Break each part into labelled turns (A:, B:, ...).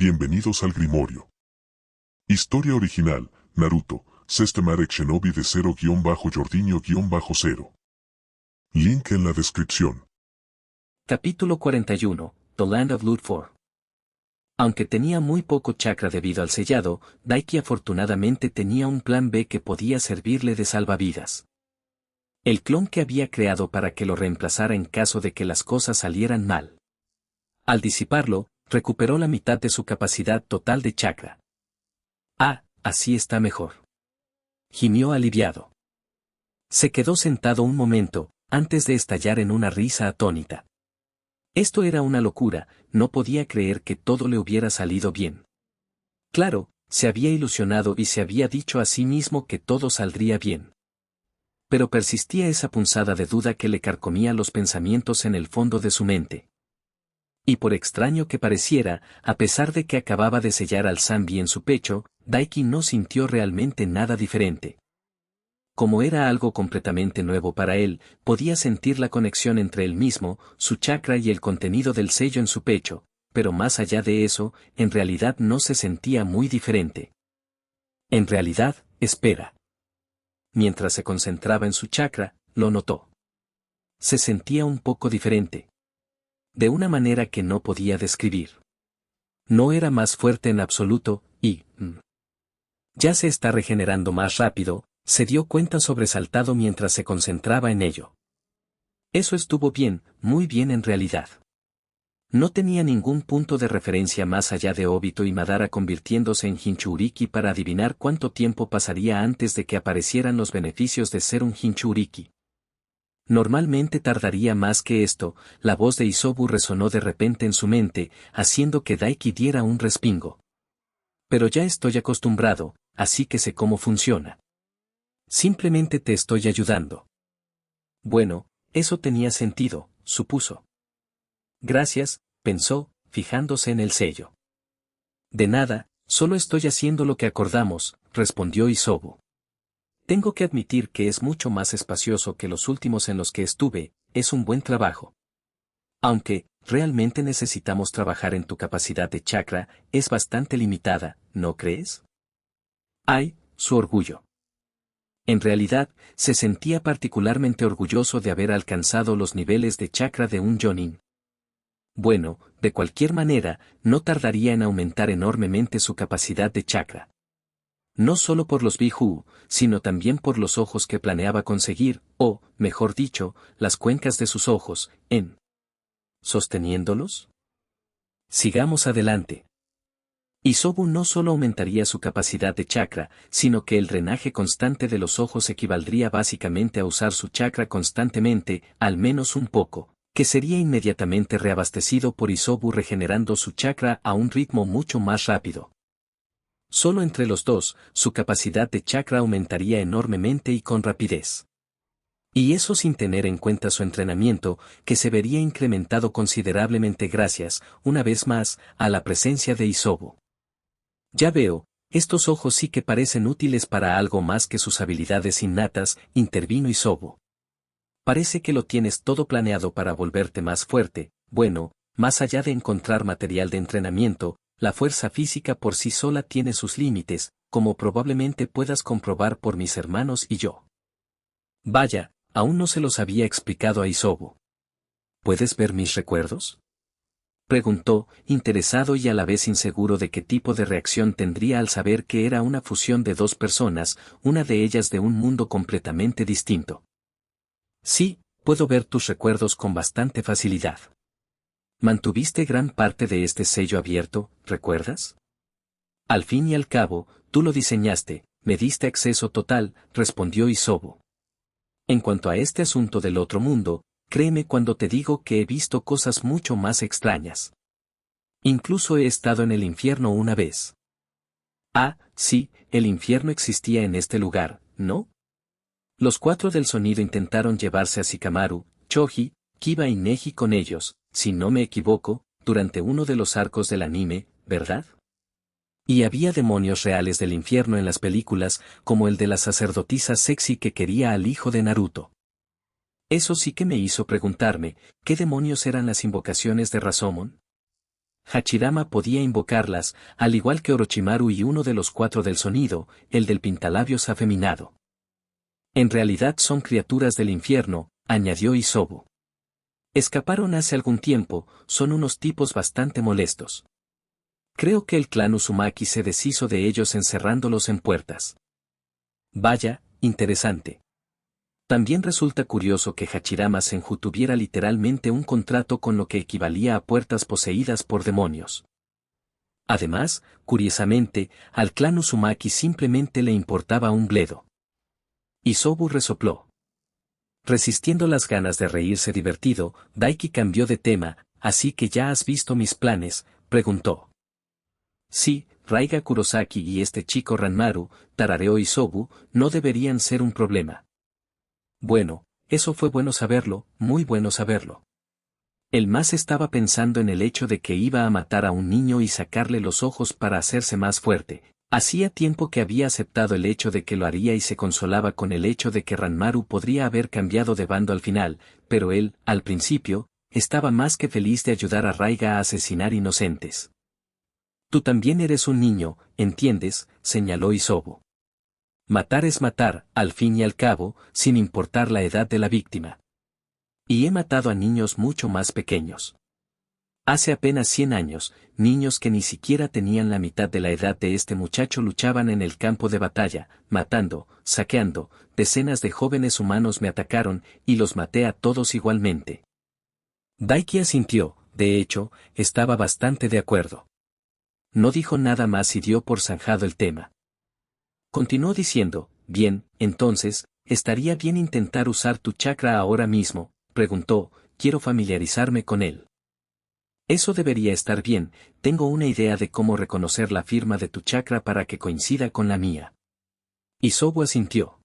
A: Bienvenidos al Grimorio. Historia original, Naruto, Systematic Shinobi de 0-Jordiño-0. Link en la descripción.
B: Capítulo 41, The Land of Ludfor. Aunque tenía muy poco chakra debido al sellado, Daiki afortunadamente tenía un plan B que podía servirle de salvavidas. El clon que había creado para que lo reemplazara en caso de que las cosas salieran mal. Al disiparlo, recuperó la mitad de su capacidad total de chakra. Ah, así está mejor. Gimió aliviado. Se quedó sentado un momento, antes de estallar en una risa atónita. Esto era una locura, no podía creer que todo le hubiera salido bien. Claro, se había ilusionado y se había dicho a sí mismo que todo saldría bien. Pero persistía esa punzada de duda que le carcomía los pensamientos en el fondo de su mente. Y por extraño que pareciera, a pesar de que acababa de sellar al Sanbi en su pecho, Daiki no sintió realmente nada diferente. Como era algo completamente nuevo para él, podía sentir la conexión entre él mismo, su chakra y el contenido del sello en su pecho, pero más allá de eso, en realidad no se sentía muy diferente. En realidad, espera. Mientras se concentraba en su chakra, lo notó. Se sentía un poco diferente. De una manera que no podía describir. No era más fuerte en absoluto, y... ya se está regenerando más rápido, se dio cuenta sobresaltado mientras se concentraba en ello. Eso estuvo bien, muy bien en realidad. No tenía ningún punto de referencia más allá de Obito y Madara convirtiéndose en Jinchuriki para adivinar cuánto tiempo pasaría antes de que aparecieran los beneficios de ser un Jinchuriki. Normalmente tardaría más que esto, la voz de Isobu resonó de repente en su mente, haciendo que Daiki diera un respingo. Pero ya estoy acostumbrado, así que sé cómo funciona. Simplemente te estoy ayudando. Bueno, eso tenía sentido, supuso. Gracias, pensó, fijándose en el sello. De nada, solo estoy haciendo lo que acordamos, respondió Isobu. Tengo que admitir que es mucho más espacioso que los últimos en los que estuve, es un buen trabajo. Aunque, realmente necesitamos trabajar en tu capacidad de chakra, es bastante limitada, ¿no crees? Ay, su orgullo. En realidad, se sentía particularmente orgulloso de haber alcanzado los niveles de chakra de un Jonin. Bueno, de cualquier manera, no tardaría en aumentar enormemente su capacidad de chakra. No solo por los Biju, sino también por los ojos que planeaba conseguir, o, mejor dicho, las cuencas de sus ojos, ¿sosteniéndolos? Sigamos adelante. Isobu no solo aumentaría su capacidad de chakra, sino que el drenaje constante de los ojos equivaldría básicamente a usar su chakra constantemente, al menos un poco, que sería inmediatamente reabastecido por Isobu regenerando su chakra a un ritmo mucho más rápido. Solo entre los dos, su capacidad de chakra aumentaría enormemente y con rapidez. Y eso sin tener en cuenta su entrenamiento, que se vería incrementado considerablemente gracias, una vez más, a la presencia de Isobu. Ya veo, estos ojos sí que parecen útiles para algo más que sus habilidades innatas, intervino Isobu. Parece que lo tienes todo planeado para volverte más fuerte, bueno, más allá de encontrar material de entrenamiento, la fuerza física por sí sola tiene sus límites, como probablemente puedas comprobar por mis hermanos y yo. Vaya, aún no se los había explicado a Isobu. ¿Puedes ver mis recuerdos? Preguntó, interesado y a la vez inseguro de qué tipo de reacción tendría al saber que era una fusión de dos personas, una de ellas de un mundo completamente distinto. Sí, puedo ver tus recuerdos con bastante facilidad. Mantuviste gran parte de este sello abierto, ¿recuerdas? Al fin y al cabo, tú lo diseñaste, me diste acceso total, respondió Isobu. En cuanto a este asunto del otro mundo, créeme cuando te digo que he visto cosas mucho más extrañas. Incluso he estado en el infierno una vez. Ah, sí, el infierno existía en este lugar, ¿no? Los cuatro del sonido intentaron llevarse a Shikamaru, Choji, Kiba y Neji con ellos, si no me equivoco, durante uno de los arcos del anime, ¿verdad? Y había demonios reales del infierno en las películas, como el de la sacerdotisa sexy que quería al hijo de Naruto. Eso sí que me hizo preguntarme, ¿qué demonios eran las invocaciones de Rasomon? Hachirama podía invocarlas, al igual que Orochimaru y uno de los 4 del sonido, el del pintalabios afeminado. En realidad son criaturas del infierno, añadió Isobu. Escaparon hace algún tiempo, son unos tipos bastante molestos. Creo que el clan Uzumaki se deshizo de ellos encerrándolos en puertas. Vaya, interesante. También resulta curioso que Hachirama Senju tuviera literalmente un contrato con lo que equivalía a puertas poseídas por demonios. Además, curiosamente, al clan Uzumaki simplemente le importaba un bledo. Isobu resopló. Resistiendo las ganas de reírse divertido, Daiki cambió de tema, así que ya has visto mis planes, preguntó. Sí, Raiga Kurosaki y este chico Ranmaru, tarareó Isobu, no deberían ser un problema. Bueno, eso fue bueno saberlo, muy bueno saberlo. El más estaba pensando en el hecho de que iba a matar a un niño y sacarle los ojos para hacerse más fuerte. Hacía tiempo que había aceptado el hecho de que lo haría y se consolaba con el hecho de que Ranmaru podría haber cambiado de bando al final, pero él, al principio, estaba más que feliz de ayudar a Raiga a asesinar inocentes. Tú también eres un niño, ¿entiendes?, señaló Isobu. Matar es matar, al fin y al cabo, sin importar la edad de la víctima. Y he matado a niños mucho más pequeños. Hace apenas 100 años, niños que ni siquiera tenían la mitad de la edad de este muchacho luchaban en el campo de batalla, matando, saqueando, decenas de jóvenes humanos me atacaron, y los maté a todos igualmente. Daiki asintió, de hecho, estaba bastante de acuerdo. No dijo nada más y dio por zanjado el tema. Continuó diciendo, bien, entonces, ¿estaría bien intentar usar tu chakra ahora mismo?, preguntó, quiero familiarizarme con él. Eso debería estar bien, tengo una idea de cómo reconocer la firma de tu chakra para que coincida con la mía. Isobu asintió.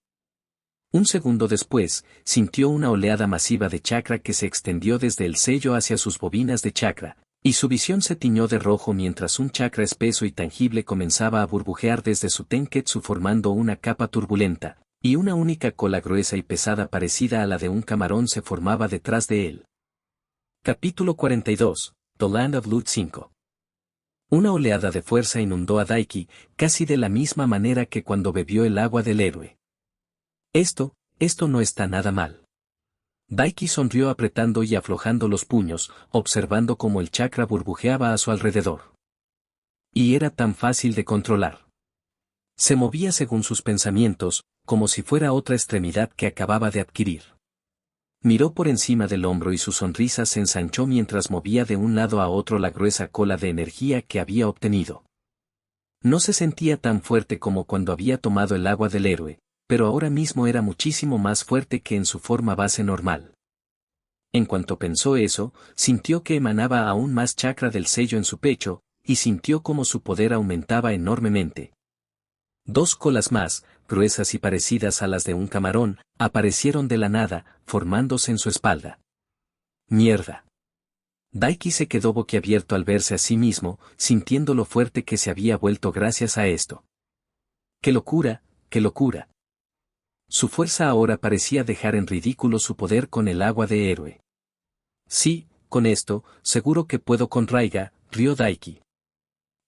B: Un segundo después, sintió una oleada masiva de chakra que se extendió desde el sello hacia sus bobinas de chakra, y su visión se tiñó de rojo mientras un chakra espeso y tangible comenzaba a burbujear desde su tenketsu formando una capa turbulenta, y una única cola gruesa y pesada parecida a la de un camarón se formaba detrás de él. Capítulo 42, The Land of Loot 5. Una oleada de fuerza inundó a Daiki, casi de la misma manera que cuando bebió el agua del héroe. Esto no está nada mal. Daiki sonrió apretando y aflojando los puños, observando cómo el chakra burbujeaba a su alrededor. Y era tan fácil de controlar. Se movía según sus pensamientos, como si fuera otra extremidad que acababa de adquirir. Miró por encima del hombro y su sonrisa se ensanchó mientras movía de un lado a otro la gruesa cola de energía que había obtenido. No se sentía tan fuerte como cuando había tomado el agua del héroe, pero ahora mismo era muchísimo más fuerte que en su forma base normal. En cuanto pensó eso, sintió que emanaba aún más chakra del sello en su pecho, y sintió como su poder aumentaba enormemente. 2 colas más, gruesas y parecidas a las de un camarón, aparecieron de la nada, formándose en su espalda. ¡Mierda! Daiki se quedó boquiabierto al verse a sí mismo, sintiendo lo fuerte que se había vuelto gracias a esto. ¡Qué locura, qué locura! Su fuerza ahora parecía dejar en ridículo su poder con el agua de héroe. Sí, con esto, seguro que puedo con Raiga, rió Daiki.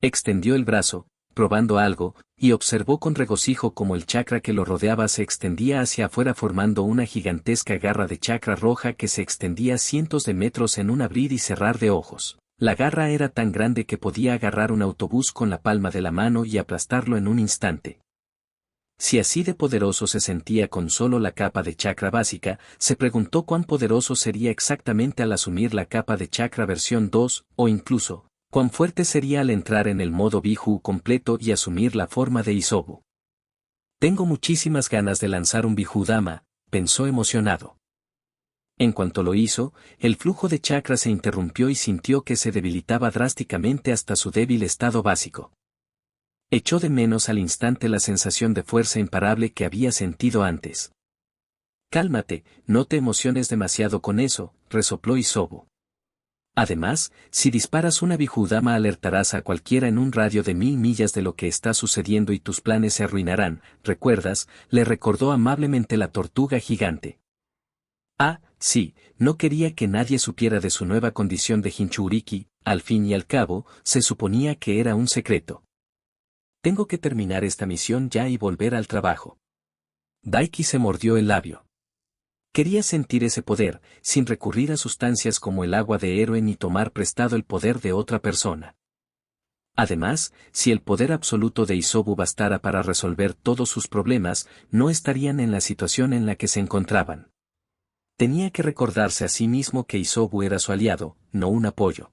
B: Extendió el brazo, probando algo, y observó con regocijo cómo el chakra que lo rodeaba se extendía hacia afuera formando una gigantesca garra de chakra roja que se extendía cientos de metros en un abrir y cerrar de ojos. La garra era tan grande que podía agarrar un autobús con la palma de la mano y aplastarlo en un instante. Si así de poderoso se sentía con solo la capa de chakra básica, se preguntó cuán poderoso sería exactamente al asumir la capa de chakra versión 2, o incluso, cuán fuerte sería al entrar en el modo Biju completo y asumir la forma de Isobu. Tengo muchísimas ganas de lanzar un Biju Dama, pensó emocionado. En cuanto lo hizo, el flujo de chakra se interrumpió y sintió que se debilitaba drásticamente hasta su débil estado básico. Echó de menos al instante la sensación de fuerza imparable que había sentido antes. Cálmate, no te emociones demasiado con eso, resopló Isobu. Además, si disparas una Biju Dama alertarás a cualquiera en un radio de 1000 millas de lo que está sucediendo y tus planes se arruinarán, ¿recuerdas?, le recordó amablemente la tortuga gigante. Ah, sí, no quería que nadie supiera de su nueva condición de Jinchuriki, al fin y al cabo, se suponía que era un secreto. Tengo que terminar esta misión ya y volver al trabajo. Daiki se mordió el labio. Quería sentir ese poder, sin recurrir a sustancias como el agua de héroe ni tomar prestado el poder de otra persona. Además, si el poder absoluto de Isobu bastara para resolver todos sus problemas, no estarían en la situación en la que se encontraban. Tenía que recordarse a sí mismo que Isobu era su aliado, no un apoyo.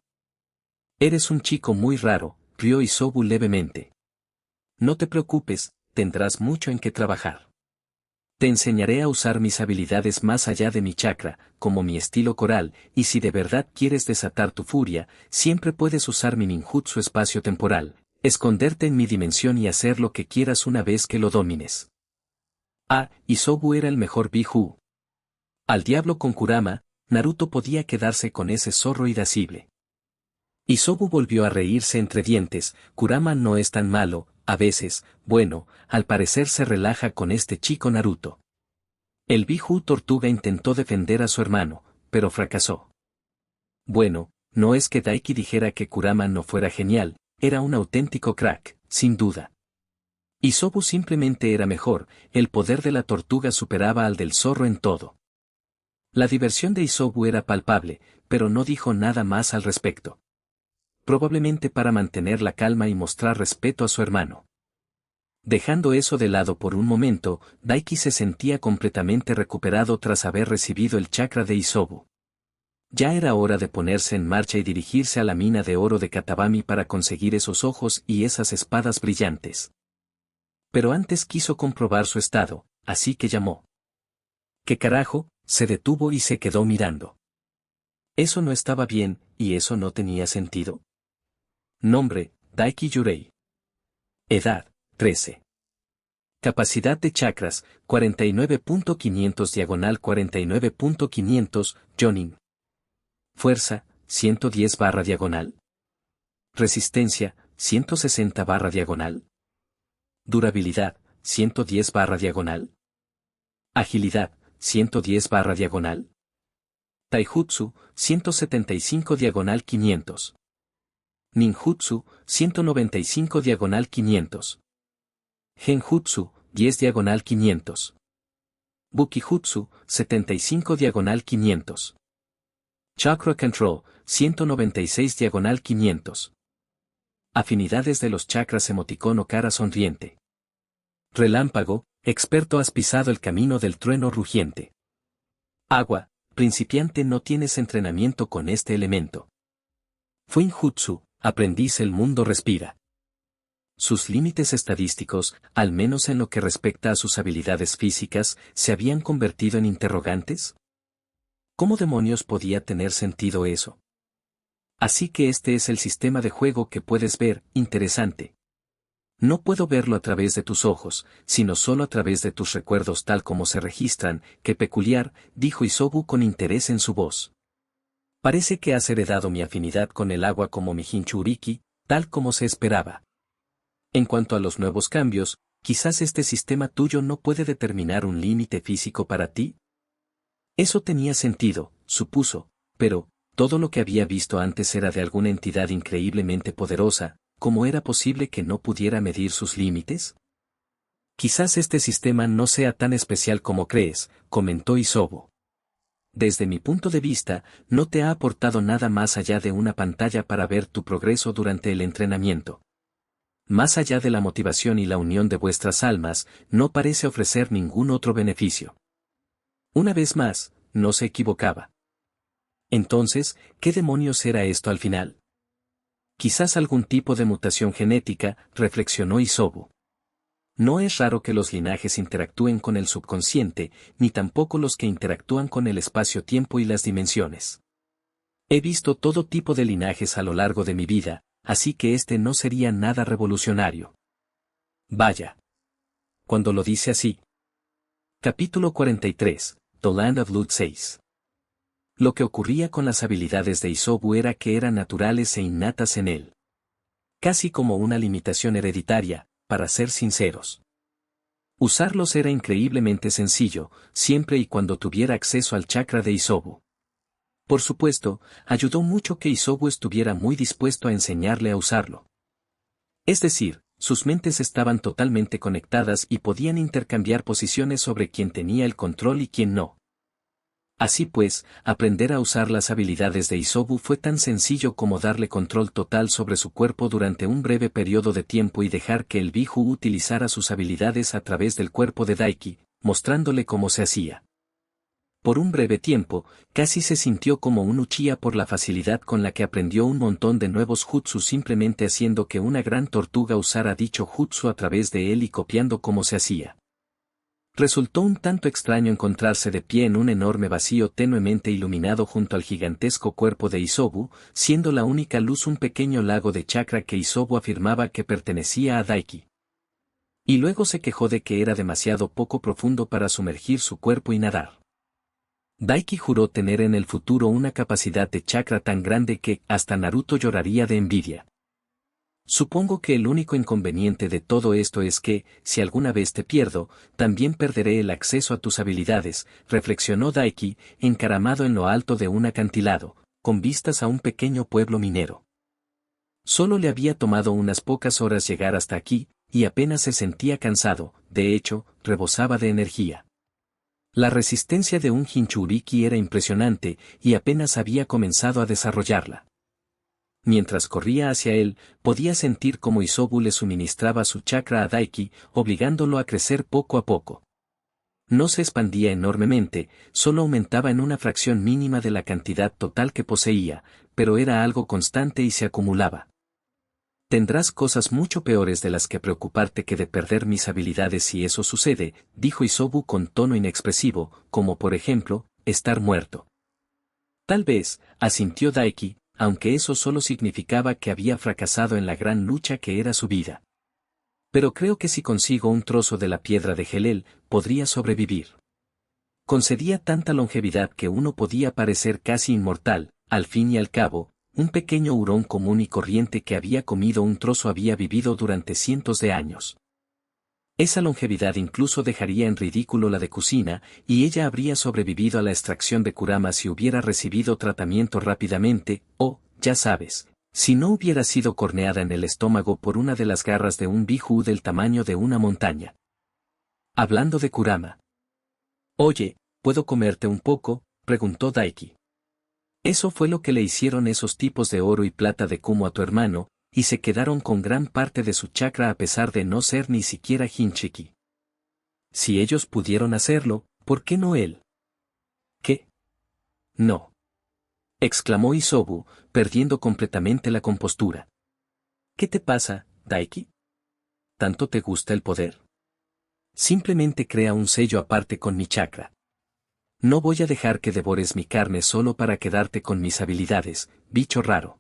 B: Eres un chico muy raro, rió Isobu levemente. No te preocupes, tendrás mucho en qué trabajar. Te enseñaré a usar mis habilidades más allá de mi chakra, como mi estilo coral, y si de verdad quieres desatar tu furia, siempre puedes usar mi ninjutsu espacio-temporal, esconderte en mi dimensión y hacer lo que quieras una vez que lo domines. Isobu era el mejor Biju. Al diablo con Kurama, Naruto podía quedarse con ese zorro irascible. Isobu volvió a reírse entre dientes. Kurama no es tan malo, a veces, bueno, al parecer se relaja con este chico Naruto. El Biju Tortuga intentó defender a su hermano, pero fracasó. Bueno, no es que Daiki dijera que Kurama no fuera genial, era un auténtico crack, sin duda. Isobu simplemente era mejor, el poder de la tortuga superaba al del zorro en todo. La diversión de Isobu era palpable, pero no dijo nada más al respecto. Probablemente para mantener la calma y mostrar respeto a su hermano. Dejando eso de lado por un momento, Daiki se sentía completamente recuperado tras haber recibido el chakra de Isobu. Ya era hora de ponerse en marcha y dirigirse a la mina de oro de Katabami para conseguir esos ojos y esas espadas brillantes. Pero antes quiso comprobar su estado, así que llamó. ¿Qué carajo? Se detuvo y se quedó mirando. Eso no estaba bien, y eso no tenía sentido. Nombre, Daiki Yurei. Edad, 13. Capacidad de chakras, 49.500/49.500, Jonin. Fuerza, 110/. Resistencia, 160/. Durabilidad, 110/. Agilidad, 110/. Taijutsu, 175/500. Ninjutsu, 195/500. Genjutsu, 10/500. Bukijutsu, 75/500. Chakra Control, 196/500. Afinidades de los chakras emoticono cara sonriente. Relámpago, experto has pisado el camino del trueno rugiente. Agua, principiante no tienes entrenamiento con este elemento. Fuinjutsu, aprendiz el mundo respira. Sus límites estadísticos, al menos en lo que respecta a sus habilidades físicas, se habían convertido en interrogantes. ¿Cómo demonios podía tener sentido eso? Así que este es el sistema de juego que puedes ver, interesante. No puedo verlo a través de tus ojos, sino solo a través de tus recuerdos tal como se registran. Qué peculiar, dijo Isobu con interés en su voz. Parece que has heredado mi afinidad con el agua como mi Jinchuriki, tal como se esperaba. En cuanto a los nuevos cambios, quizás este sistema tuyo no puede determinar un límite físico para ti. Eso tenía sentido, supuso, pero, todo lo que había visto antes era de alguna entidad increíblemente poderosa. ¿Cómo era posible que no pudiera medir sus límites? Quizás este sistema no sea tan especial como crees, comentó Isobu. Desde mi punto de vista, no te ha aportado nada más allá de una pantalla para ver tu progreso durante el entrenamiento. Más allá de la motivación y la unión de vuestras almas, no parece ofrecer ningún otro beneficio. Una vez más, no se equivocaba. Entonces, ¿qué demonios era esto al final? Quizás algún tipo de mutación genética, reflexionó Isobu. No es raro que los linajes interactúen con el subconsciente, ni tampoco los que interactúan con el espacio-tiempo y las dimensiones. He visto todo tipo de linajes a lo largo de mi vida, así que este no sería nada revolucionario. Vaya. Cuando lo dice así. Capítulo 43, The Land of Loot 6. Lo que ocurría con las habilidades de Isobu era que eran naturales e innatas en él. Casi como una limitación hereditaria, para ser sinceros. Usarlos era increíblemente sencillo, siempre y cuando tuviera acceso al chakra de Isobu. Por supuesto, ayudó mucho que Isobu estuviera muy dispuesto a enseñarle a usarlo. Es decir, sus mentes estaban totalmente conectadas y podían intercambiar posiciones sobre quién tenía el control y quién no. Así pues, aprender a usar las habilidades de Isobu fue tan sencillo como darle control total sobre su cuerpo durante un breve periodo de tiempo y dejar que el Biju utilizara sus habilidades a través del cuerpo de Daiki, mostrándole cómo se hacía. Por un breve tiempo, casi se sintió como un Uchiha por la facilidad con la que aprendió un montón de nuevos jutsu simplemente haciendo que una gran tortuga usara dicho jutsu a través de él y copiando cómo se hacía. Resultó un tanto extraño encontrarse de pie en un enorme vacío tenuemente iluminado junto al gigantesco cuerpo de Isobu, siendo la única luz un pequeño lago de chakra que Isobu afirmaba que pertenecía a Daiki. Y luego se quejó de que era demasiado poco profundo para sumergir su cuerpo y nadar. Daiki juró tener en el futuro una capacidad de chakra tan grande que hasta Naruto lloraría de envidia. Supongo que el único inconveniente de todo esto es que, si alguna vez te pierdo, también perderé el acceso a tus habilidades, reflexionó Daiki, encaramado en lo alto de un acantilado, con vistas a un pequeño pueblo minero. Solo le había tomado unas pocas horas llegar hasta aquí, y apenas se sentía cansado, de hecho, rebosaba de energía. La resistencia de un Jinchuriki era impresionante, y apenas había comenzado a desarrollarla. Mientras corría hacia él, podía sentir cómo Isobu le suministraba su chakra a Daiki, obligándolo a crecer poco a poco. No se expandía enormemente, solo aumentaba en una fracción mínima de la cantidad total que poseía, pero era algo constante y se acumulaba. Tendrás cosas mucho peores de las que preocuparte que de perder mis habilidades si eso sucede, dijo Isobu con tono inexpresivo, como por ejemplo, estar muerto. Tal vez, asintió Daiki, aunque eso solo significaba que había fracasado en la gran lucha que era su vida. Pero creo que si consigo un trozo de la piedra de Helel, podría sobrevivir. Concedía tanta longevidad que uno podía parecer casi inmortal, al fin y al cabo, un pequeño hurón común y corriente que había comido un trozo había vivido durante cientos de años. Esa longevidad incluso dejaría en ridículo la de Kusina, y ella habría sobrevivido a la extracción de Kurama si hubiera recibido tratamiento rápidamente, o, ya sabes, si no hubiera sido corneada en el estómago por una de las garras de un Biju del tamaño de una montaña. Hablando de Kurama. Oye, ¿puedo comerte un poco?, preguntó Daiki. Eso fue lo que le hicieron esos tipos de oro y plata de Kumo a tu hermano, y se quedaron con gran parte de su chakra a pesar de no ser ni siquiera Hinchiki. Si ellos pudieron hacerlo, ¿por qué no él? ¿Qué? No. Exclamó Isobu, perdiendo completamente la compostura. ¿Qué te pasa, Daiki? ¿Tanto te gusta el poder? Simplemente crea un sello aparte con mi chakra. No voy a dejar que devores mi carne solo para quedarte con mis habilidades, bicho raro.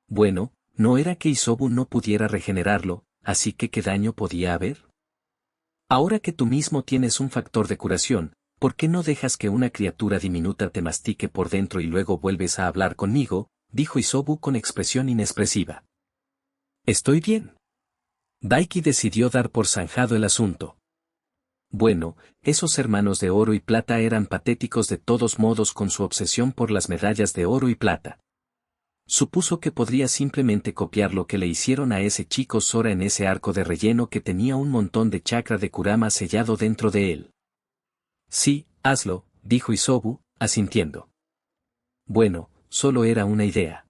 B: Bueno, no era que Isobu no pudiera regenerarlo, así que ¿qué daño podía haber? Ahora que tú mismo tienes un factor de curación, ¿por qué no dejas que una criatura diminuta te mastique por dentro y luego vuelves a hablar conmigo?, dijo Isobu con expresión inexpresiva. Estoy bien. Daiki decidió dar por zanjado el asunto. Bueno, esos hermanos de oro y plata eran patéticos de todos modos con su obsesión por las medallas de oro y plata. Supuso que podría simplemente copiar lo que le hicieron a ese chico Sora en ese arco de relleno que tenía un montón de chakra de Kurama sellado dentro de él. Sí, hazlo, dijo Isobu, asintiendo. Bueno, solo era una idea.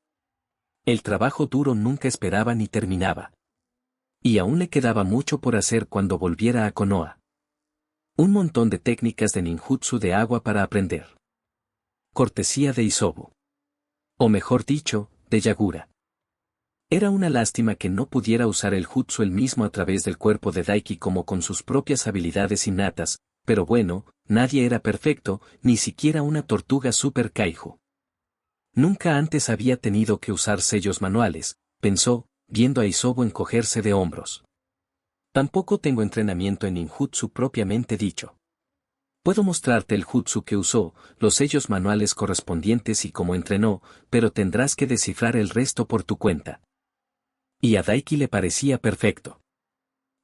B: El trabajo duro nunca esperaba ni terminaba. Y aún le quedaba mucho por hacer cuando volviera a Konoha. Un montón de técnicas de ninjutsu de agua para aprender. Cortesía de Isobu. O mejor dicho, de Yagura. Era una lástima que no pudiera usar el jutsu él mismo a través del cuerpo de Daiki como con sus propias habilidades innatas, pero bueno, nadie era perfecto, ni siquiera una tortuga super kaiju. Nunca antes había tenido que usar sellos manuales, pensó, viendo a Isobu encogerse de hombros. Tampoco tengo entrenamiento en ninjutsu propiamente dicho. Puedo mostrarte el jutsu que usó, los sellos manuales correspondientes y cómo entrenó, pero tendrás que descifrar el resto por tu cuenta. Y a Daiki le parecía perfecto.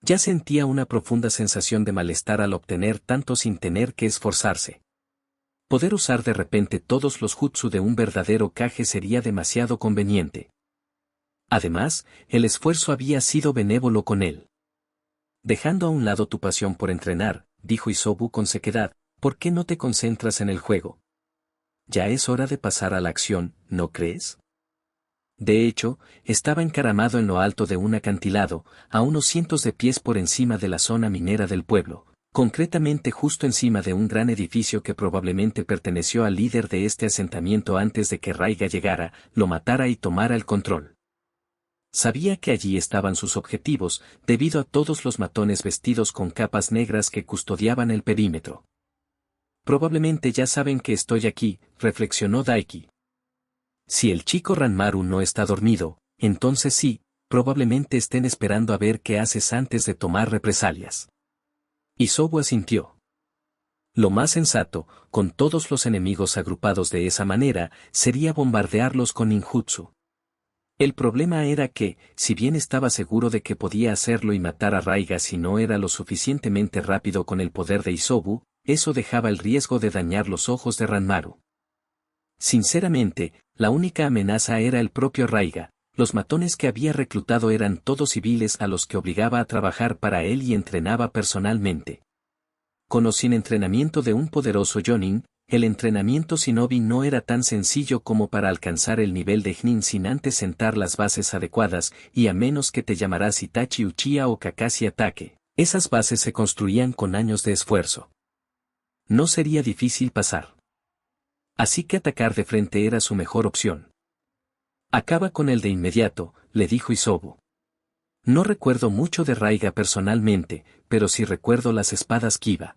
B: Ya sentía una profunda sensación de malestar al obtener tanto sin tener que esforzarse. Poder usar de repente todos los jutsu de un verdadero Kage sería demasiado conveniente. Además, el esfuerzo había sido benévolo con él. Dejando a un lado tu pasión por entrenar, dijo Isobu con sequedad, ¿por qué no te concentras en el juego? Ya es hora de pasar a la acción, ¿no crees? De hecho, estaba encaramado en lo alto de un acantilado, a unos cientos de pies por encima de la zona minera del pueblo, concretamente justo encima de un gran edificio que probablemente perteneció al líder de este asentamiento antes de que Raiga llegara, lo matara y tomara el control. Sabía que allí estaban sus objetivos, debido a todos los matones vestidos con capas negras que custodiaban el perímetro. Probablemente ya saben que estoy aquí, reflexionó Daiki. Si el chico Ranmaru no está dormido, entonces sí, probablemente estén esperando a ver qué haces antes de tomar represalias. Isobu asintió. Lo más sensato, con todos los enemigos agrupados de esa manera, sería bombardearlos con ninjutsu. El problema era que, si bien estaba seguro de que podía hacerlo y matar a Raiga si no era lo suficientemente rápido con el poder de Isobu, eso dejaba el riesgo de dañar los ojos de Ranmaru. Sinceramente, la única amenaza era el propio Raiga. Los matones que había reclutado eran todos civiles a los que obligaba a trabajar para él y entrenaba personalmente. Con o sin entrenamiento de un poderoso Jonin, el entrenamiento shinobi no era tan sencillo como para alcanzar el nivel de Jnin sin antes sentar las bases adecuadas, y a menos que te llamaras Itachi Uchiha o Kakashi Atake, esas bases se construían con años de esfuerzo. No sería difícil pasar. Así que atacar de frente era su mejor opción. Acaba con él de inmediato, le dijo Isobu. No recuerdo mucho de Raiga personalmente, pero sí recuerdo las espadas Kiba.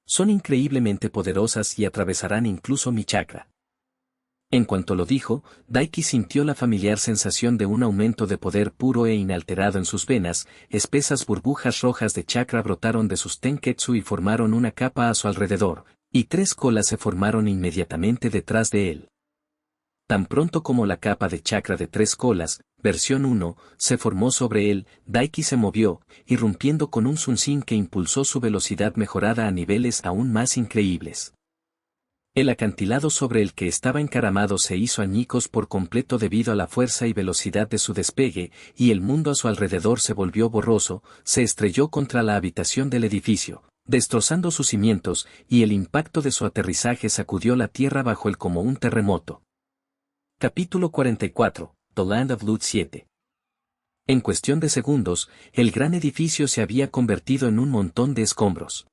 B: Son increíblemente poderosas y atravesarán incluso mi chakra. En cuanto lo dijo, Daiki sintió la familiar sensación de un aumento de poder puro e inalterado en sus venas, espesas burbujas rojas de chakra brotaron de sus tenketsu y formaron una capa a su alrededor, y 3 colas se formaron inmediatamente detrás de él. Tan pronto como la capa de chakra de 3 colas, versión 1, se formó sobre él, Daiki se movió, irrumpiendo con un Sunsin que impulsó su velocidad mejorada a niveles aún más increíbles. El acantilado sobre el que estaba encaramado se hizo añicos por completo debido a la fuerza y velocidad de su despegue, y el mundo a su alrededor se volvió borroso, se estrelló contra la habitación del edificio, destrozando sus cimientos, y el impacto de su aterrizaje sacudió la tierra bajo él como un terremoto. Capítulo 44, The Land of Loot 7. En cuestión de segundos, el gran edificio se había convertido en un montón de escombros.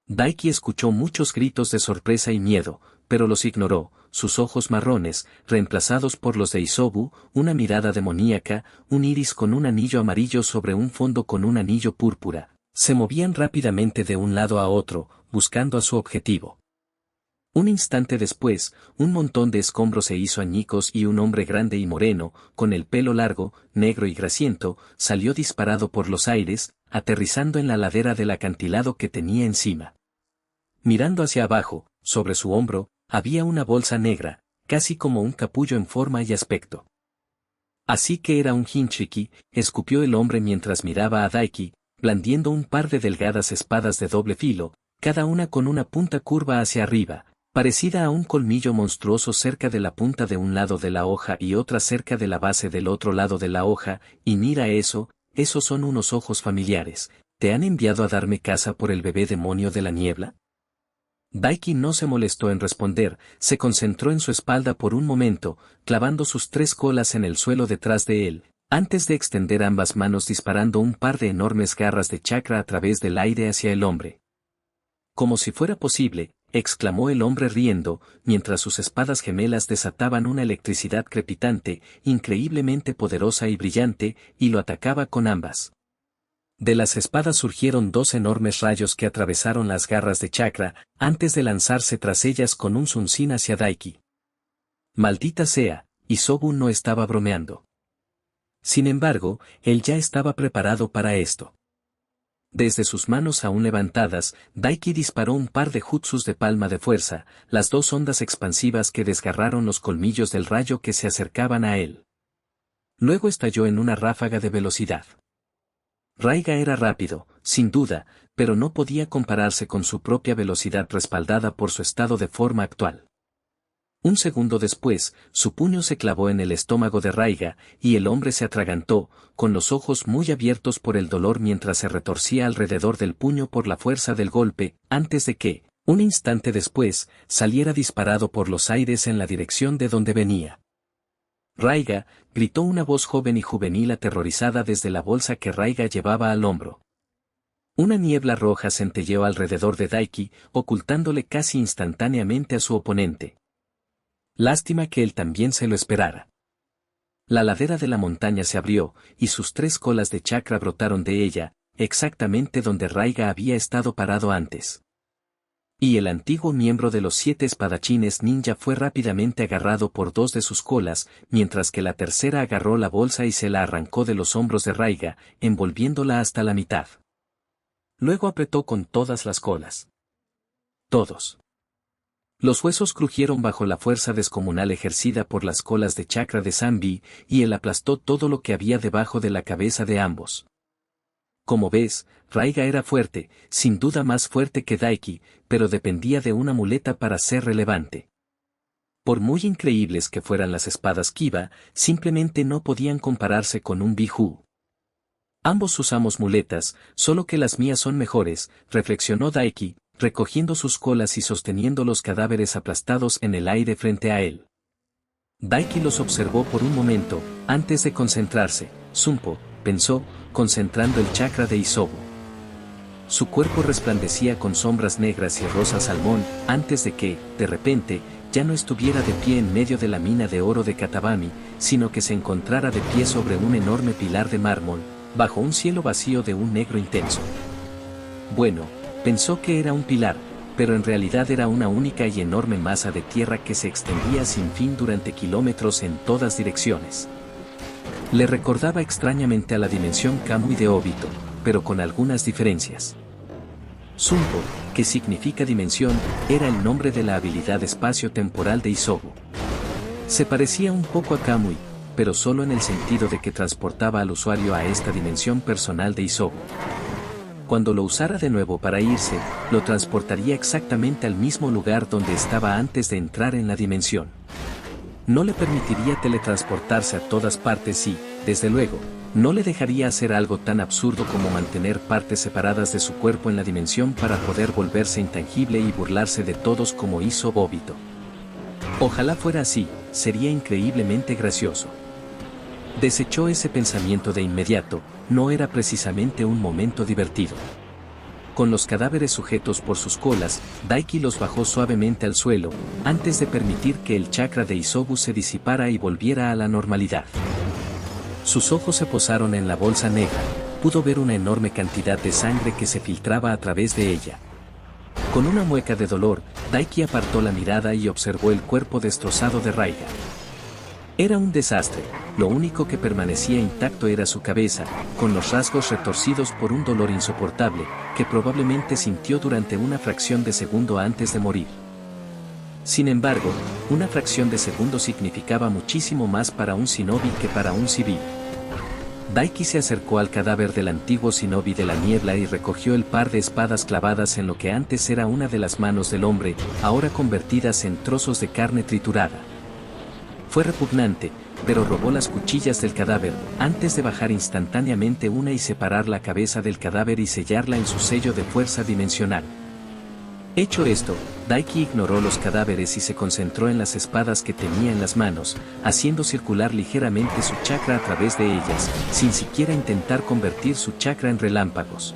B: Daiki escuchó muchos gritos de sorpresa y miedo, pero los ignoró, sus ojos marrones, reemplazados por los de Isobu, una mirada demoníaca, un iris con un anillo amarillo sobre un fondo con un anillo púrpura, se movían rápidamente de un lado a otro, buscando a su objetivo. Un instante después, un montón de escombros se hizo añicos y un hombre grande y moreno, con el pelo largo, negro y grasiento, salió disparado por los aires, aterrizando en la ladera del acantilado que tenía encima. Mirando hacia abajo, sobre su hombro, había una bolsa negra, casi como un capullo en forma y aspecto. Así que era un Hinchiki, escupió el hombre mientras miraba a Daiki, blandiendo un par de delgadas espadas de doble filo, cada una con una punta curva hacia arriba, parecida a un colmillo monstruoso cerca de la punta de un lado de la hoja y otra cerca de la base del otro lado de la hoja, y mira eso, esos son unos ojos familiares. ¿Te han enviado a darme caza por el bebé demonio de la niebla? Daiki no se molestó en responder, se concentró en su espalda por un momento, clavando sus 3 colas en el suelo detrás de él, antes de extender ambas manos disparando un par de enormes garras de chakra a través del aire hacia el hombre. Como si fuera posible, exclamó el hombre riendo, mientras sus espadas gemelas desataban una electricidad crepitante, increíblemente poderosa y brillante, y lo atacaba con ambas. De las espadas surgieron 2 enormes rayos que atravesaron las garras de chakra, antes de lanzarse tras ellas con un Sunsin hacia Daiki. Maldita sea, Isobu no estaba bromeando. Sin embargo, él ya estaba preparado para esto. Desde sus manos aún levantadas, Daiki disparó un par de jutsus de palma de fuerza, las 2 ondas expansivas que desgarraron los colmillos del rayo que se acercaban a él. Luego estalló en una ráfaga de velocidad. Raiga era rápido, sin duda, pero no podía compararse con su propia velocidad respaldada por su estado de forma actual. Un segundo después, su puño se clavó en el estómago de Raiga, y el hombre se atragantó, con los ojos muy abiertos por el dolor mientras se retorcía alrededor del puño por la fuerza del golpe, antes de que, un instante después, saliera disparado por los aires en la dirección de donde venía. Raiga, gritó una voz joven y juvenil aterrorizada desde la bolsa que Raiga llevaba al hombro. Una niebla roja centelleó alrededor de Daiki, ocultándole casi instantáneamente a su oponente. Lástima que él también se lo esperara. La ladera de la montaña se abrió, y sus 3 colas de chakra brotaron de ella, exactamente donde Raiga había estado parado antes. Y el antiguo miembro de los 7 espadachines ninja fue rápidamente agarrado por 2 de sus colas, mientras que la tercera agarró la bolsa y se la arrancó de los hombros de Raiga, envolviéndola hasta la mitad. Luego apretó con todas las colas. Todos. Los huesos crujieron bajo la fuerza descomunal ejercida por las colas de chakra de Sanbi, y él aplastó todo lo que había debajo de la cabeza de ambos. Como ves, Raiga era fuerte, sin duda más fuerte que Daiki, pero dependía de una muleta para ser relevante. Por muy increíbles que fueran las espadas Kiba, simplemente no podían compararse con un Biju. Ambos usamos muletas, solo que las mías son mejores, reflexionó Daiki, recogiendo sus colas y sosteniendo los cadáveres aplastados en el aire frente a él. Daiki los observó por un momento, antes de concentrarse. Zumpo, pensó, concentrando el chakra de Isobu. Su cuerpo resplandecía con sombras negras y rosa salmón, antes de que, de repente, ya no estuviera de pie en medio de la mina de oro de Katabami, sino que se encontrara de pie sobre un enorme pilar de mármol, bajo un cielo vacío de un negro intenso. Bueno, pensó que era un pilar, pero en realidad era una única y enorme masa de tierra que se extendía sin fin durante kilómetros en todas direcciones. Le recordaba extrañamente a la dimensión Kamui de Obito, pero con algunas diferencias. Zumpo, que significa dimensión, era el nombre de la habilidad espacio-temporal de Isobu. Se parecía un poco a Kamui, pero solo en el sentido de que transportaba al usuario a esta dimensión personal de Isobu. Cuando lo usara de nuevo para irse, lo transportaría exactamente al mismo lugar donde estaba antes de entrar en la dimensión. No le permitiría teletransportarse a todas partes y, desde luego, no le dejaría hacer algo tan absurdo como mantener partes separadas de su cuerpo en la dimensión para poder volverse intangible y burlarse de todos como hizo Obito. Ojalá fuera así, sería increíblemente gracioso. Desechó ese pensamiento de inmediato, no era precisamente un momento divertido. Con los cadáveres sujetos por sus colas, Daiki los bajó suavemente al suelo, antes de permitir que el chakra de Isobu se disipara y volviera a la normalidad. Sus ojos se posaron en la bolsa negra, pudo ver una enorme cantidad de sangre que se filtraba a través de ella. Con una mueca de dolor, Daiki apartó la mirada y observó el cuerpo destrozado de Raiga. Era un desastre, lo único que permanecía intacto era su cabeza, con los rasgos retorcidos por un dolor insoportable, que probablemente sintió durante una fracción de segundo antes de morir. Sin embargo, una fracción de segundo significaba muchísimo más para un shinobi que para un civil. Daiki se acercó al cadáver del antiguo shinobi de la niebla y recogió el par de espadas clavadas en lo que antes era una de las manos del hombre, ahora convertidas en trozos de carne triturada. Fue repugnante, pero robó las cuchillas del cadáver, antes de bajar instantáneamente una y separar la cabeza del cadáver y sellarla en su sello de fuerza dimensional. Hecho esto, Daiki ignoró los cadáveres y se concentró en las espadas que tenía en las manos, haciendo circular ligeramente su chakra a través de ellas, sin siquiera intentar convertir su chakra en relámpagos.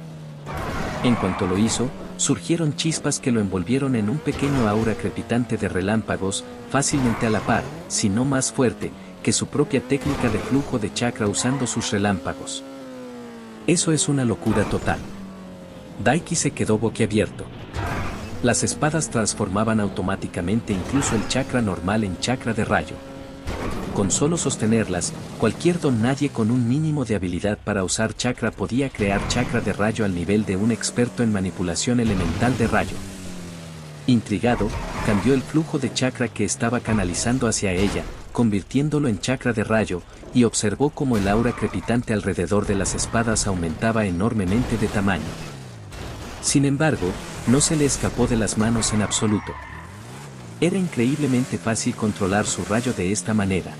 B: En cuanto lo hizo, surgieron chispas que lo envolvieron en un pequeño aura crepitante de relámpagos, fácilmente a la par, si no más fuerte, que su propia técnica de flujo de chakra usando sus relámpagos. Eso es una locura total. Daiki se quedó boquiabierto. Las espadas transformaban automáticamente incluso el chakra normal en chakra de rayo. Con solo sostenerlas, cualquier don nadie con un mínimo de habilidad para usar chakra podía crear chakra de rayo al nivel de un experto en manipulación elemental de rayo. Intrigado, cambió el flujo de chakra que estaba canalizando hacia ella, convirtiéndolo en chakra de rayo, y observó cómo el aura crepitante alrededor de las espadas aumentaba enormemente de tamaño. Sin embargo, no se le escapó de las manos en absoluto. Era increíblemente fácil controlar su rayo de esta manera.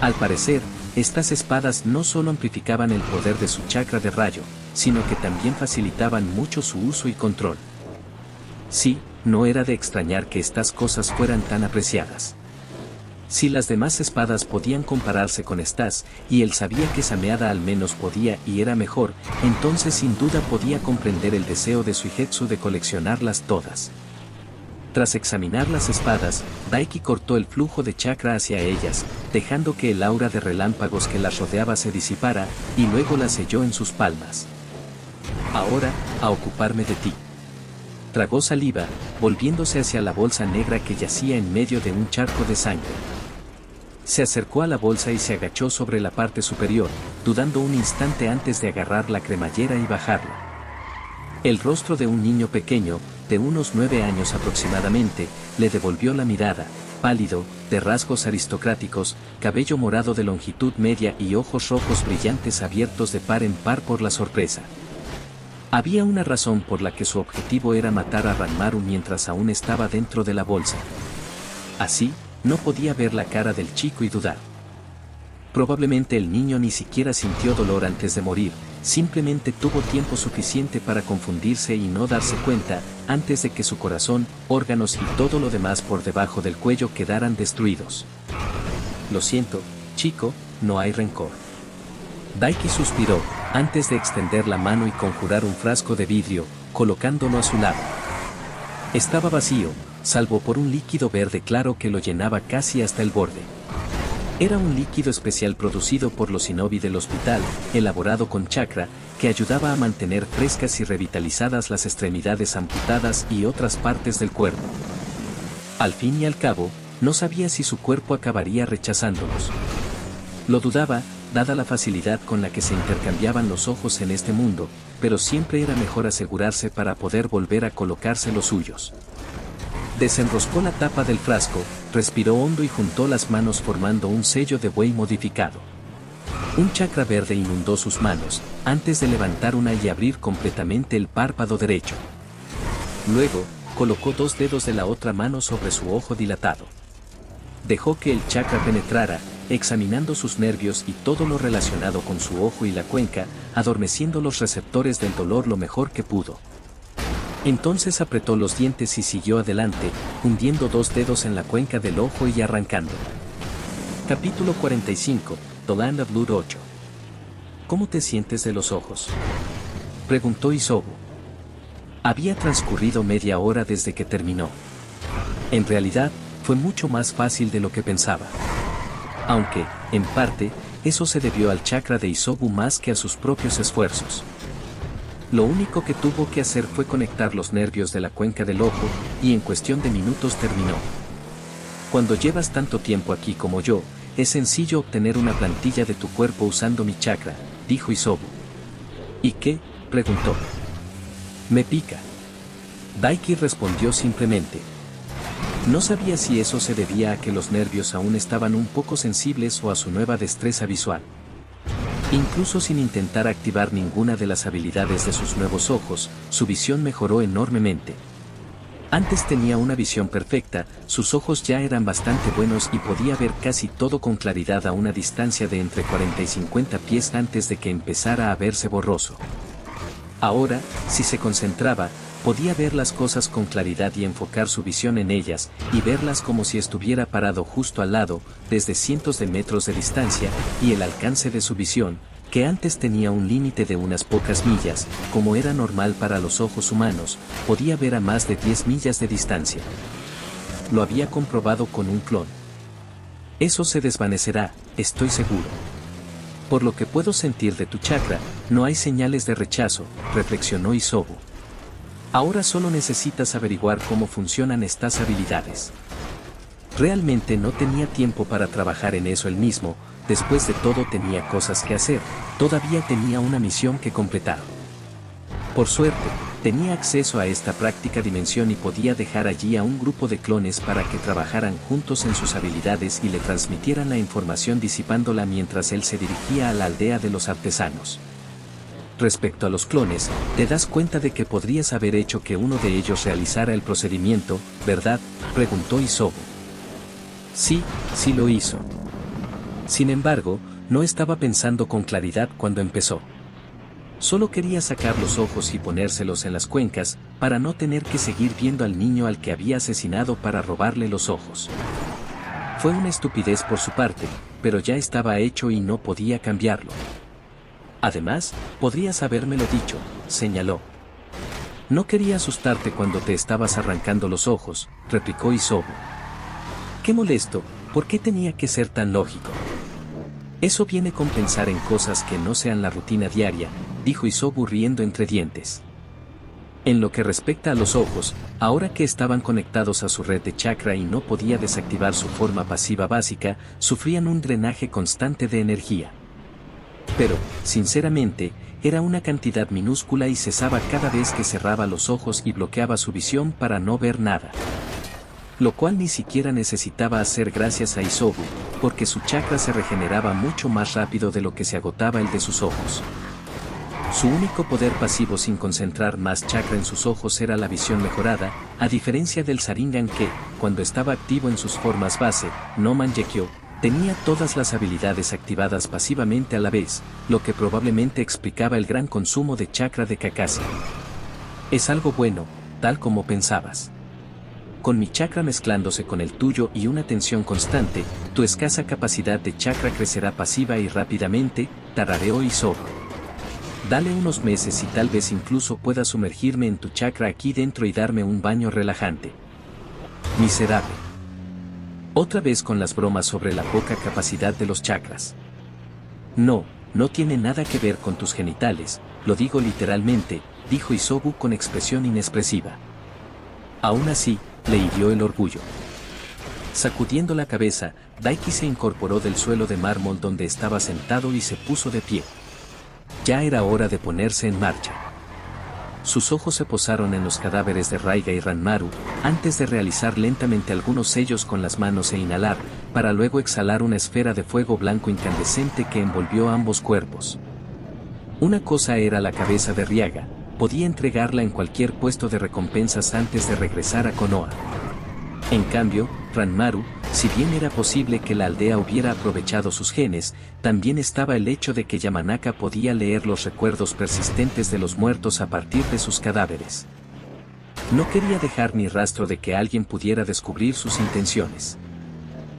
B: Al parecer, estas espadas no solo amplificaban el poder de su chakra de rayo, sino que también facilitaban mucho su uso y control. Sí, no era de extrañar que estas cosas fueran tan apreciadas. Si las demás espadas podían compararse con estas, y él sabía que Sameada al menos podía y era mejor, entonces sin duda podía comprender el deseo de Suigetsu de coleccionarlas todas. Tras examinar las espadas, Daiki cortó el flujo de chakra hacia ellas, dejando que el aura de relámpagos que las rodeaba se disipara, y luego las selló en sus palmas. Ahora, a ocuparme de ti. Tragó saliva, volviéndose hacia la bolsa negra que yacía en medio de un charco de sangre. Se acercó a la bolsa y se agachó sobre la parte superior, dudando un instante antes de agarrar la cremallera y bajarla. El rostro de un niño pequeño, de unos 9 años aproximadamente, le devolvió la mirada, pálido, de rasgos aristocráticos, cabello morado de longitud media y ojos rojos brillantes abiertos de par en par por la sorpresa. Había una razón por la que su objetivo era matar a Ranmaru mientras aún estaba dentro de la bolsa. Así, no podía ver la cara del chico y dudar. Probablemente el niño ni siquiera sintió dolor antes de morir, simplemente tuvo tiempo suficiente para confundirse y no darse cuenta, antes de que su corazón, órganos y todo lo demás por debajo del cuello quedaran destruidos. Lo siento, chico, no hay rencor. Daiki suspiró, antes de extender la mano y conjurar un frasco de vidrio, colocándolo a su lado. Estaba vacío, salvo por un líquido verde claro que lo llenaba casi hasta el borde. Era un líquido especial producido por los shinobi del hospital, elaborado con chakra, que ayudaba a mantener frescas y revitalizadas las extremidades amputadas y otras partes del cuerpo. Al fin y al cabo, no sabía si su cuerpo acabaría rechazándolos. Lo dudaba, dada la facilidad con la que se intercambiaban los ojos en este mundo, pero siempre era mejor asegurarse para poder volver a colocarse los suyos. Desenroscó la tapa del frasco, respiró hondo y juntó las manos formando un sello de buey modificado. Un chakra verde inundó sus manos, antes de levantar una y abrir completamente el párpado derecho. Luego, colocó 2 dedos de la otra mano sobre su ojo dilatado. Dejó que el chakra penetrara, examinando sus nervios y todo lo relacionado con su ojo y la cuenca, adormeciendo los receptores del dolor lo mejor que pudo. Entonces apretó los dientes y siguió adelante, hundiendo 2 dedos en la cuenca del ojo y arrancando. Capítulo 45, The Land of Blood 8. ¿Cómo te sientes de los ojos?, preguntó Isobu. Había transcurrido media hora desde que terminó. En realidad, fue mucho más fácil de lo que pensaba. Aunque, en parte, eso se debió al chakra de Isobu más que a sus propios esfuerzos. Lo único que tuvo que hacer fue conectar los nervios de la cuenca del ojo, y en cuestión de minutos terminó. Cuando llevas tanto tiempo aquí como yo, es sencillo obtener una plantilla de tu cuerpo usando mi chakra, dijo Isobu. ¿Y qué?, preguntó. Me pica. Daiki respondió simplemente. No sabía si eso se debía a que los nervios aún estaban un poco sensibles o a su nueva destreza visual. Incluso sin intentar activar ninguna de las habilidades de sus nuevos ojos, su visión mejoró enormemente. Antes tenía una visión perfecta, sus ojos ya eran bastante buenos y podía ver casi todo con claridad a una distancia de entre 40 y 50 pies antes de que empezara a verse borroso. Ahora, si se concentraba, podía ver las cosas con claridad y enfocar su visión en ellas, y verlas como si estuviera parado justo al lado, desde cientos de metros de distancia, y el alcance de su visión, que antes tenía un límite de unas pocas millas, como era normal para los ojos humanos, podía ver a más de 10 millas de distancia. Lo había comprobado con un clon. Eso se desvanecerá, estoy seguro. Por lo que puedo sentir de tu chakra, no hay señales de rechazo, reflexionó Isobu. Ahora solo necesitas averiguar cómo funcionan estas habilidades. Realmente no tenía tiempo para trabajar en eso él mismo, después de todo tenía cosas que hacer, todavía tenía una misión que completar. Por suerte, Tenía acceso a esta práctica dimensión y podía dejar allí a un grupo de clones para que trabajaran juntos en sus habilidades y le transmitieran la información disipándola mientras él se dirigía a la aldea de los artesanos. Respecto a los clones, te das cuenta de que podrías haber hecho que uno de ellos realizara el procedimiento, ¿verdad?, preguntó Isobu. Sí, sí lo hizo. Sin embargo, no estaba pensando con claridad cuando empezó. Solo quería sacar los ojos y ponérselos en las cuencas, para no tener que seguir viendo al niño al que había asesinado para robarle los ojos. Fue una estupidez por su parte, pero ya estaba hecho y no podía cambiarlo. Además, podrías habérmelo dicho, señaló. No quería asustarte cuando te estabas arrancando los ojos, replicó Isobu. Qué molesto, ¿por qué tenía que ser tan lógico? Eso viene con pensar en cosas que no sean la rutina diaria, dijo Isobu riendo entre dientes. En lo que respecta a los ojos, ahora que estaban conectados a su red de chakra y no podía desactivar su forma pasiva básica, sufrían un drenaje constante de energía. Pero, sinceramente, era una cantidad minúscula y cesaba cada vez que cerraba los ojos y bloqueaba su visión para no ver nada. Lo cual ni siquiera necesitaba hacer gracias a Isobu, porque su chakra se regeneraba mucho más rápido de lo que se agotaba el de sus ojos. Su único poder pasivo sin concentrar más chakra en sus ojos era la visión mejorada, a diferencia del Sharingan que, cuando estaba activo en sus formas base, no Mangekyo, tenía todas las habilidades activadas pasivamente a la vez, lo que probablemente explicaba el gran consumo de chakra de Kakashi. Es algo bueno, tal como pensabas. Con mi chakra mezclándose con el tuyo y una tensión constante, tu escasa capacidad de chakra crecerá pasiva y rápidamente, tarareó Isobu. Dale unos meses y tal vez incluso pueda sumergirme en tu chakra aquí dentro y darme un baño relajante. Miserable. Otra vez con las bromas sobre la poca capacidad de los chakras. No, no tiene nada que ver con tus genitales, lo digo literalmente, dijo Isobu con expresión inexpresiva. Aún así, le hirió el orgullo. Sacudiendo la cabeza, Daiki se incorporó del suelo de mármol donde estaba sentado y se puso de pie. Ya era hora de ponerse en marcha. Sus ojos se posaron en los cadáveres de Raiga y Ranmaru, antes de realizar lentamente algunos sellos con las manos e inhalar, para luego exhalar una esfera de fuego blanco incandescente que envolvió ambos cuerpos. Una cosa era la cabeza de Ryaga. Podía entregarla en cualquier puesto de recompensas antes de regresar a Konoha. En cambio, Ranmaru, si bien era posible que la aldea hubiera aprovechado sus genes, también estaba el hecho de que Yamanaka podía leer los recuerdos persistentes de los muertos a partir de sus cadáveres. No quería dejar ni rastro de que alguien pudiera descubrir sus intenciones.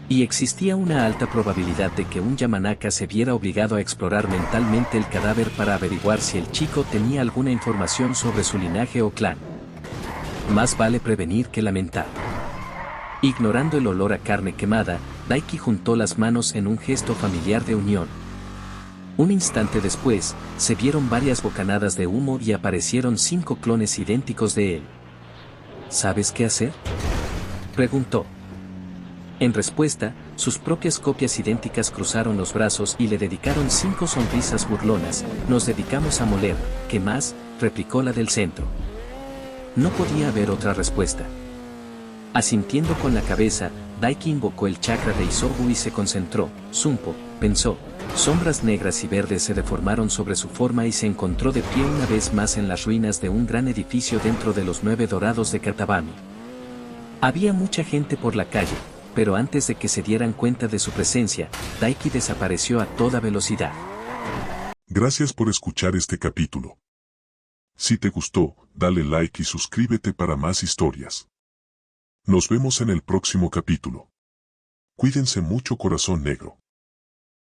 B: Y existía una alta probabilidad de que un Yamanaka se viera obligado a explorar mentalmente el cadáver para averiguar si el chico tenía alguna información sobre su linaje o clan. Más vale prevenir que lamentar. Ignorando el olor a carne quemada, Daiki juntó las manos en un gesto familiar de unión. Un instante después, se vieron varias bocanadas de humo y aparecieron 5 clones idénticos de él. ¿Sabes qué hacer?, preguntó. En respuesta, sus propias copias idénticas cruzaron los brazos y le dedicaron 5 sonrisas burlonas. Nos dedicamos a moler, ¿qué más?, replicó la del centro. No podía haber otra respuesta. Asintiendo con la cabeza, Daiki invocó el chakra de Isobu y se concentró. Zumpo, pensó. Sombras negras y verdes se deformaron sobre su forma y se encontró de pie una vez más en las ruinas de un gran edificio dentro de los 9 dorados de Katabami. Había mucha gente por la calle, pero antes de que se dieran cuenta de su presencia, Daiki desapareció a toda velocidad.
A: Gracias por escuchar este capítulo. Si te gustó, dale like y suscríbete para más historias. Nos vemos en el próximo capítulo. Cuídense mucho, corazón negro.